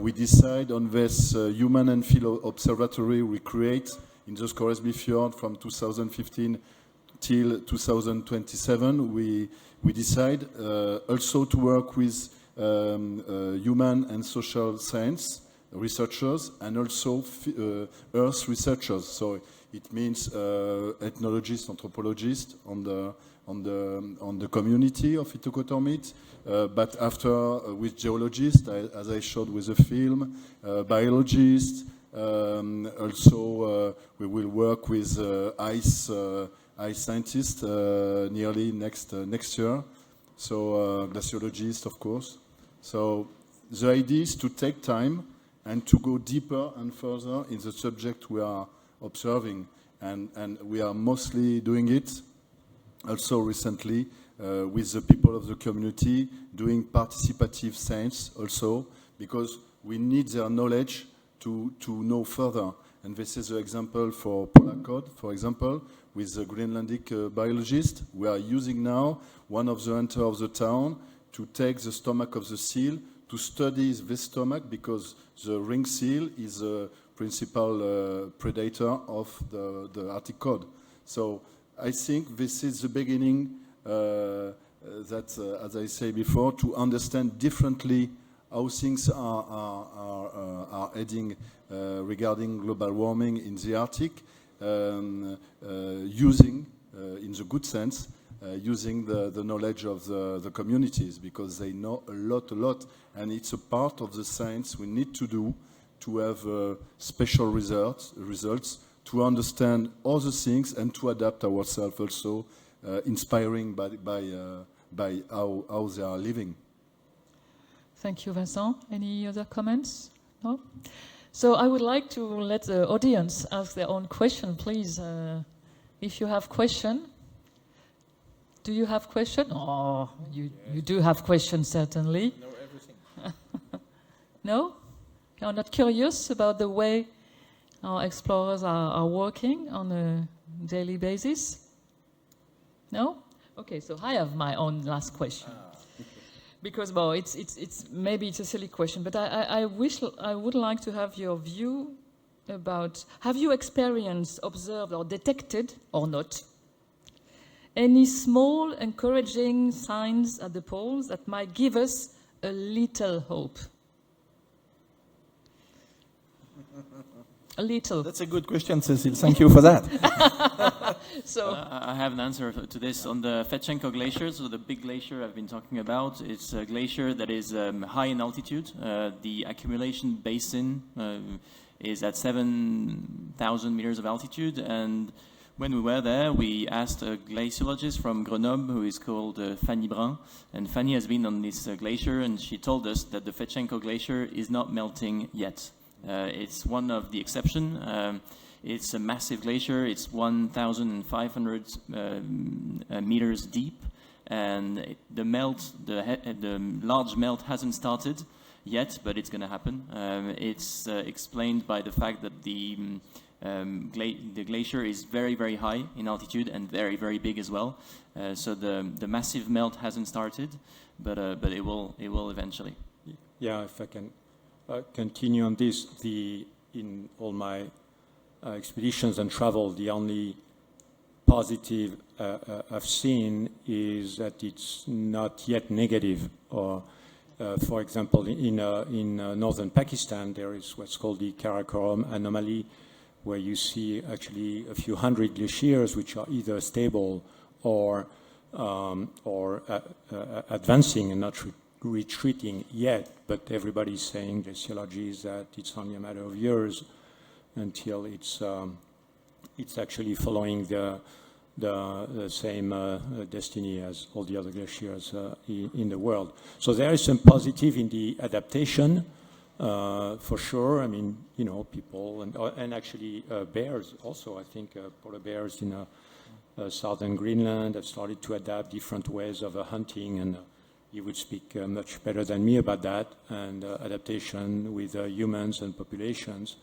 we decide on this human and field observatory we create in the Scoresby Fjord from 2015 till 2027. We decide also to work with human and social science researchers and also Earth researchers. So it means ethnologists, anthropologists on the community of Itokotormit, but after with geologists, as I showed with the film, biologists. Also, we will work with ice scientists nearly next year. So glaciologists, of course. So the idea is to take time and to go deeper and further in the subject we are observing, and we are mostly doing it also recently with the people of the community, doing participative science also, because we need their knowledge to know further. And this is the example for Polar Code, for example, with the Greenlandic biologist. We are using now one of the hunters of the town to take the stomach of the seal to study this stomach, because the ring seal is a principal predator of the Arctic cod. So I think this is the beginning that, as I say before, to understand differently how things are heading regarding global warming in the Arctic, using, in the good sense, using the knowledge of the communities, because they know a lot, and it's a part of the science we need to do to have special results, to understand other things and to adapt ourselves also, inspiring by how they are living. Thank you, Vincent. Any other comments? No? So I would like to let the audience ask their own question, please. If you have question. Do you have question? Oh, you do have questions, certainly. Know everything. No? You're not curious about the way our explorers are working on a daily basis? No? Okay, so I have my own last question. Because, well, it's maybe it's a silly question, but I would like to have your view about, have you experienced, observed, or detected, or not, any small encouraging signs at the poles that might give us a little hope? A little. That's a good question, Cecile. Thank you for that. So I have an answer to this. On the Fetchenko Glacier, so the big glacier I've been talking about, it's a glacier that is high in altitude. The accumulation basin is at 7,000 meters of altitude, and when we were there, we asked a glaciologist from Grenoble, who is called Fanny Brun, and Fanny has been on this glacier, and she told us that the Fetchenko Glacier is not melting yet. It's one of the exception. It's a massive glacier. It's 1,500 meters deep, and the large melt hasn't started yet, but it's going to happen. It's explained by the fact that the glacier is very, very high in altitude and very, very big as well. So the massive melt hasn't started, but it will eventually. Yeah, if I can continue on this, in all my expeditions and travel, the only positive I've seen is that it's not yet negative. Or, for example, in northern Pakistan, there is what's called the Karakoram anomaly, where you see actually a few hundred glaciers which are either stable or advancing and not retreating yet. But everybody's saying, glaciology, is that it's only a matter of years until it's actually following the same destiny as all the other glaciers in the world. So there is some positive in the adaptation, for sure. I mean, you know, people and actually bears also. I think polar bears in southern Greenland have started to adapt different ways of hunting, and you would speak much better than me about that, and adaptation with humans and populations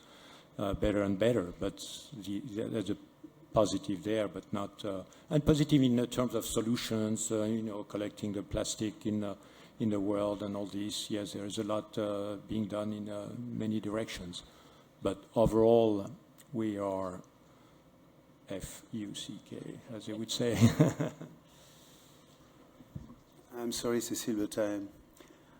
better and better. But there's a positive there, but not and positive in terms of solutions. You know, collecting the plastic in the world and all this. Yes, there is a lot being done in many directions, but overall we are F-U-C-K, as they would say. I'm sorry, Cecile, but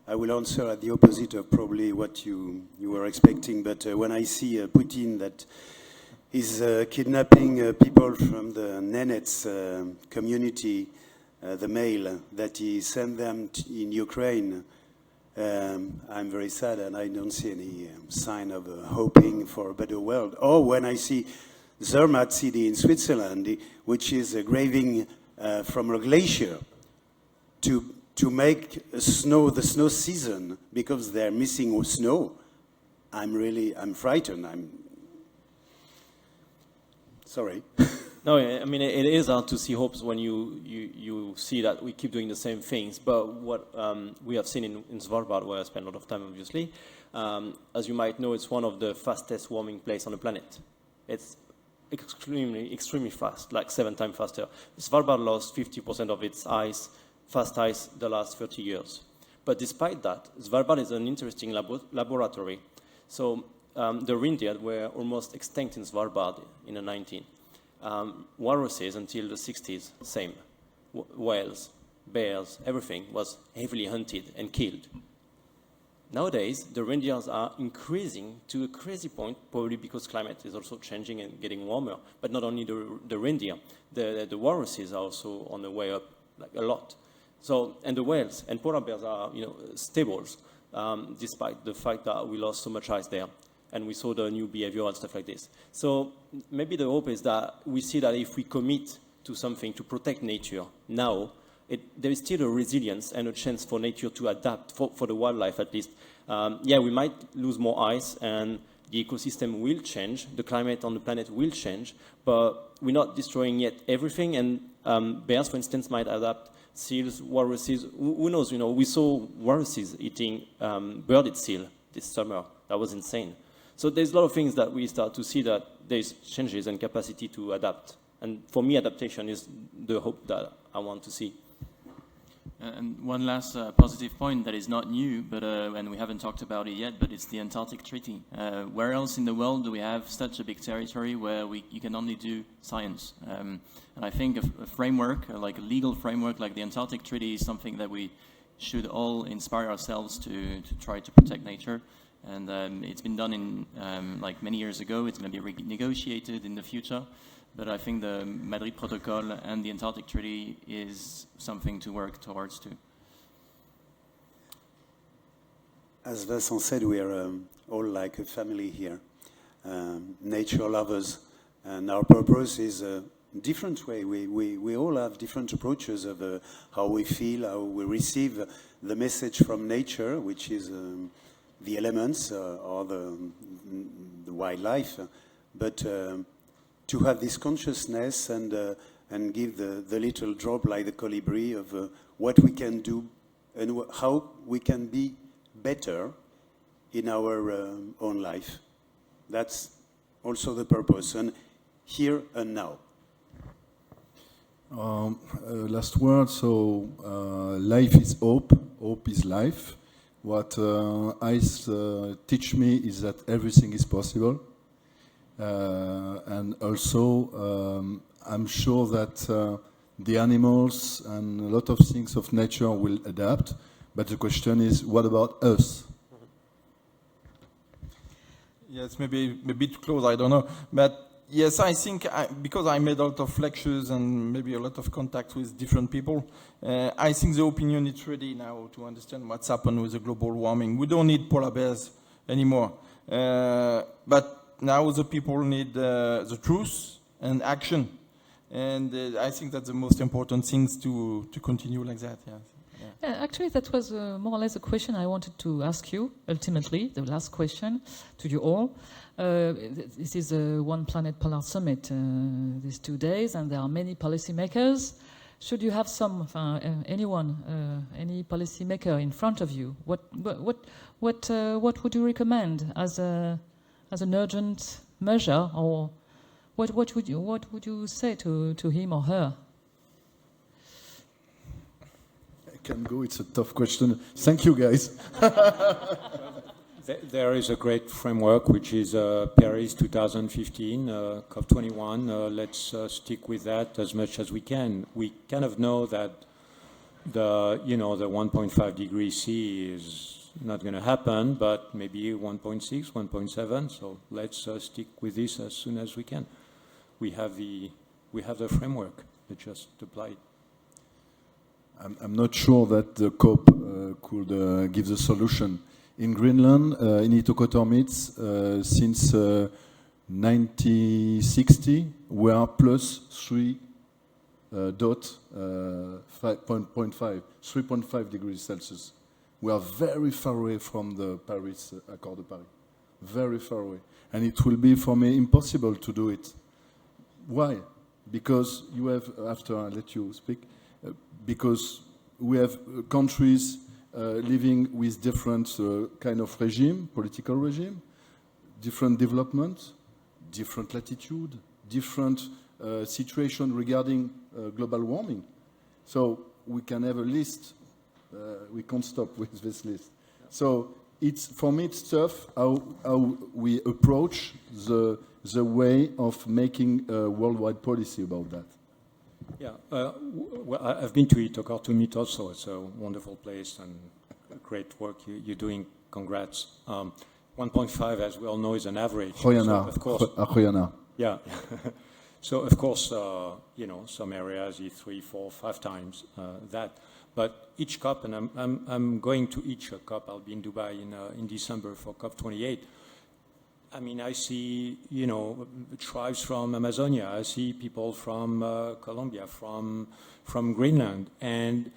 I will answer at the opposite of probably what you were expecting. But when I see Putin that is kidnapping people from the Nenets community, the mail that he sent them in Ukraine, I'm very sad, and I don't see any sign of hoping for a better world. Or when I see Zermatt city in Switzerland, which is graving from a glacier to make the snow season because they're missing snow, I'm frightened. I'm sorry. No, I mean, it is hard to see hopes when you see that we keep doing the same things. But what we have seen in Svalbard, where I spend a lot of time, obviously, as you might know, it's one of the fastest warming places on the planet. It's extremely fast, like 7 times faster. Svalbard lost 50% of its ice, fast ice, the last 30 years. But despite that, Svalbard is an interesting laboratory. So the reindeer were almost extinct in Svalbard in the 19th. Walruses until the 60s, same. Whales, bears, everything was heavily hunted and killed. Nowadays, the reindeers are increasing to a crazy point, probably because climate is also changing and getting warmer. But not only the reindeer, the walruses are also on the way up, like a lot. So, and the whales and polar bears are, stables, despite the fact that we lost so much ice there. And we saw the new behavior and stuff like this. So maybe the hope is that we see that if we commit to something to protect nature now, there is still a resilience and a chance for nature to adapt, for the wildlife at least. Yeah, we might lose more ice and the ecosystem will change, the climate on the planet will change, but we're not destroying yet everything, and bears, for instance, might adapt, seals, walruses, who knows, we saw walruses eating birded seal this summer. That was insane. So there's a lot of things that we start to see that there's changes and capacity to adapt. And for me, adaptation is the hope that I want to see. And one last positive point that is not new, but and we haven't talked about it yet, but it's the Antarctic Treaty. Where else in the world do we have such a big territory where you can only do science? And I think a framework, like a legal framework like the Antarctic Treaty, is something that we should all inspire ourselves to try to protect nature. And it's been done in like many years ago. It's going to be renegotiated in the future. But I think the Madrid Protocol and the Antarctic Treaty is something to work towards too. As Vincent said, we are all like a family here, nature lovers. And our purpose is a different way. We all have different approaches of how we feel, how we receive the message from nature, which is the elements or the wildlife, but to have this consciousness and give the little drop like the colibri of what we can do and how we can be better in our own life. That's also the purpose, and here and now. Last word, so life is hope, hope is life. What ice teach me is that everything is possible. And also, I'm sure that the animals and a lot of things of nature will adapt. But the question is, what about us? Yes, maybe too close, I don't know. But yes, I think because I made a lot of lectures and maybe a lot of contacts with different people, I think the opinion is ready now to understand what's happened with the global warming. We don't need polar bears anymore. But now the people need the truth and action. And I think that's the most important things to continue like that. Yes. Yeah, actually, that was more or less a question I wanted to ask you, ultimately, the last question to you all. This is a One Planet Polar Summit these 2 days, and there are many policymakers. Should you have anyone, any policymaker in front of you, what would you recommend as an urgent measure, or what would you say to him or her? I can go. It's a tough question. Thank you, guys. There is a great framework, which is Paris 2015, COP21. Let's stick with that as much as we can. We kind of know that the 1.5 degrees C is not going to happen, but maybe 1.6, 1.7. So let's stick with this as soon as we can. We have the framework. Let's just apply it. I'm not sure that the COP could give the solution. In Greenland, in Itokotormits, since 1960, we are plus 3.5 degrees Celsius. We are very far away from the Paris Accord de Paris. Very far away. And it will be, for me, impossible to do it. Why? Because you have, after I let you speak, because we have countries living with different kind of regime, political regime, different development, different latitude, different situation regarding global warming. So we can have a list. We can't stop with this list. So it's, for me, it's tough how we approach the way of making a worldwide policy about that. Yeah, well, I've been to Itokotormits also. It's a wonderful place and great work you're doing. Congrats. 1.5, as we all know, is an average. So, of course. Yeah. So of course, some areas is 3, 4, 5 times that. But each COP, and I'm going to each COP. I'll be in Dubai in December for COP 28. I mean, I see, tribes from Amazonia. I see people from Colombia, from Greenland, and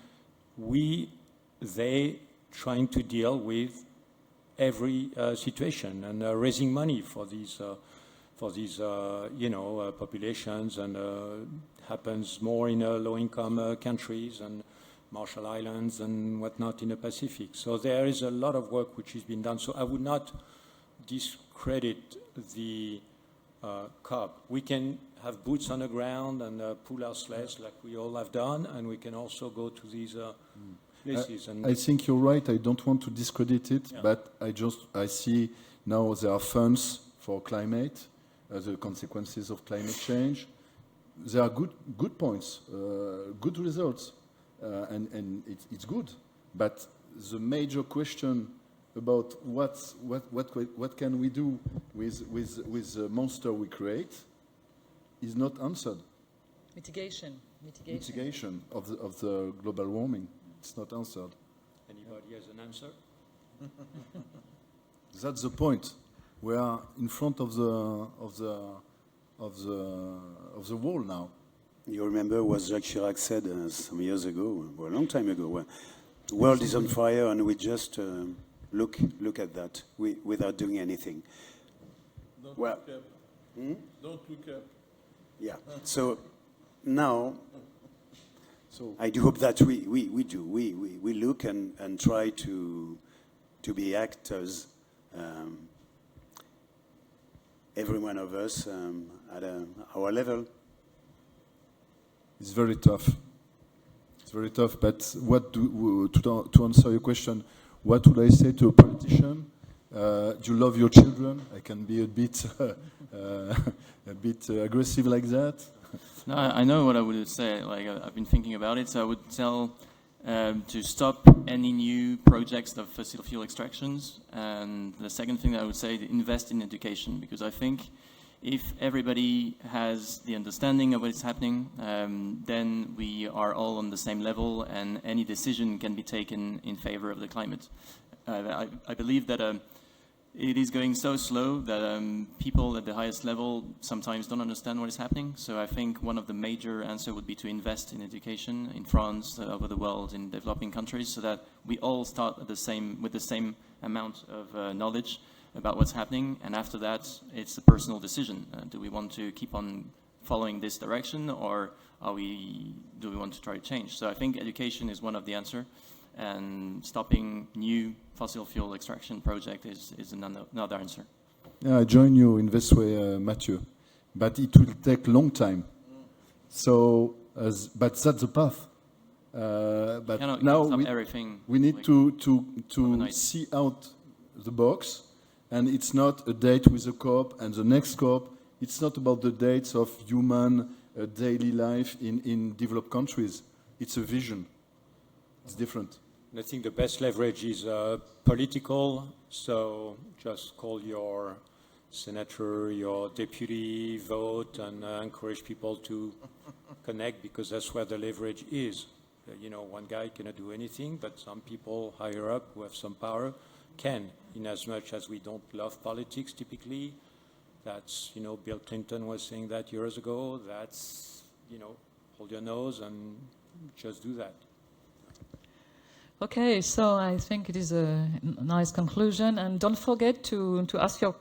they trying to deal with every situation and raising money for these populations, and happens more in low-income countries and Marshall Islands and whatnot in the Pacific. So there is a lot of work which has been done. So I would not discredit the COP. We can have boots on the ground and pull our sleds like we all have done, and we can also go to these places. I think you're right. I don't want to discredit it, yeah. But I see now there are funds for climate, the consequences of climate change. There are good points, good results, and it's good. But the major question about what can we do with the monster we create is not answered. Mitigation of the global warming. It's not answered. Anybody has an answer? That's the point. We are in front of the wall now. You remember what Jacques Chirac said some years ago, or a long time ago, when the world is on fire and we just look at that without doing anything. Don't look up. Don't look up. Yeah. So now, I do hope that we do. We look and try to be actors. Every one of us at our level. It's very tough. It's very tough. But to answer your question, what would I say to a politician? Do you love your children? I can be a bit aggressive like that. No, I know what I would say. Like I've been thinking about it. So I would tell to stop any new projects of fossil fuel extractions. And the second thing that I would say, invest in education, because I think if everybody has the understanding of what's happening, then we are all on the same level, and any decision can be taken in favor of the climate. I believe that it is going so slow that people at the highest level sometimes don't understand what is happening. So I think one of the major answers would be to invest in education in France, over the world, in developing countries, so that we all start with the same amount of knowledge about what's happening. And after that, it's a personal decision. Do we want to keep on following this direction, or do we want to try to change? So I think education is one of the answers. And stopping new fossil fuel extraction project is another answer. Yeah, I join you in this way, Mathieu. But it will take a long time. So, but that's the path. But now we need to see out the box, and it's not a date with a COP and the next COP. It's not about the dates of human daily life in developed countries. It's a vision. it's different. I think the best leverage is political, so just call your senator, your deputy, vote, and encourage people to connect, because that's where the leverage is. You know, one guy cannot do anything, but some people higher up who have some power can, in as much as we don't love politics typically. That's, you know, Bill Clinton was saying that years ago. That's, you know, hold your nose and just do that. Okay, so I think it is a nice conclusion, and don't forget to ask your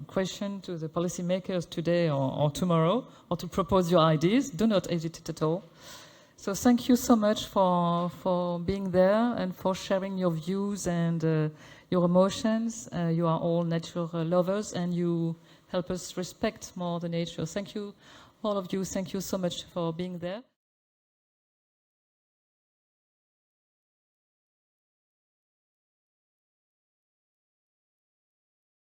question to the policymakers today or tomorrow, or to propose your ideas. Do not hesitate at all. So thank you so much for being there and for sharing your views and your emotions. You are all nature lovers, and you help us respect more the nature. Thank you, all of you. Thank you so much for being there.